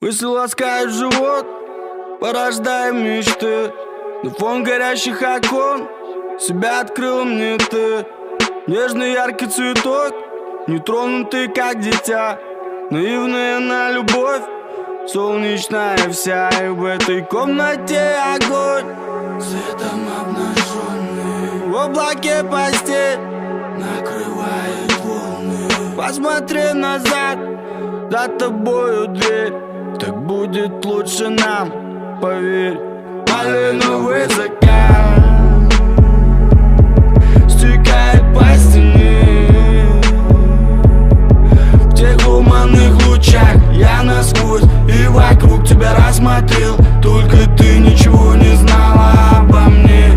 Мысли ласкают живот, порождая мечты. На фон горящих окон себя открыл мне ты. Нежный яркий цветок, нетронутый как дитя. Наивная на любовь, солнечная вся. И в этой комнате огонь, светом обнаженный, в облаке постель накрывает волны. Посмотри назад, за тобою дверь. Так будет лучше нам, поверь. Малиновый закат стекает по стене. В тех луманных лучах я насквозь и вокруг тебя рассмотрел. Только ты ничего не знала обо мне.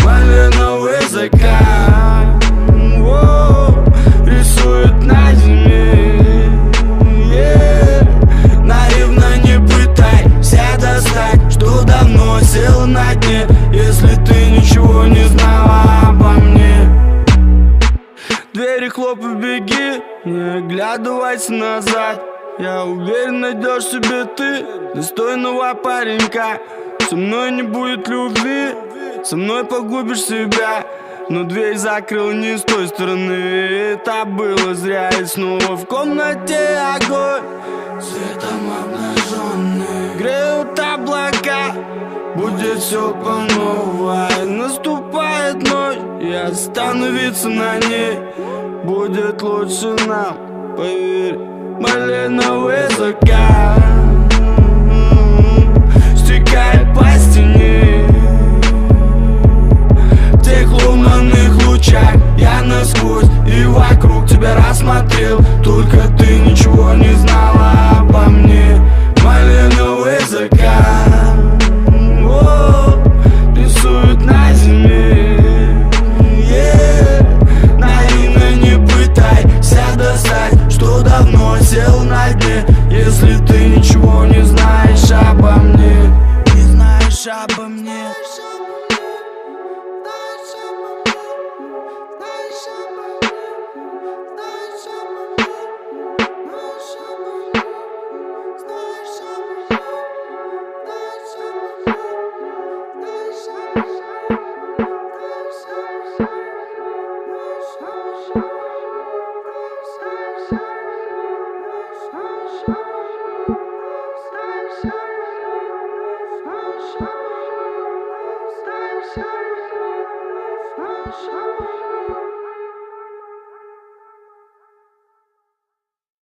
Малиновый закат рисует на зиме. Наивно не пытайся достать, что давно сел на дне. Если ты ничего не знала обо мне. Двери хлопай, беги, не оглядывайся назад. Я уверен, найдешь себе ты достойного паренька. Со мной не будет любви, со мной погубишь себя. Но дверь закрыл не с той стороны, это было зря. И снова в комнате огонь, Светом обнаженный, греют облака. Будет все по новой. Наступает ночь, и остановиться на ней будет лучше нам, поверь. Малиновый закат стекает по стене. В тех луманных лучах я насквозь и вокруг тебя рассмотрел. Только ты ничего не знала обо мне. Малиновый закат рисует на зиме. Наивно не пытайся достать, что давно сел на дне. Если ты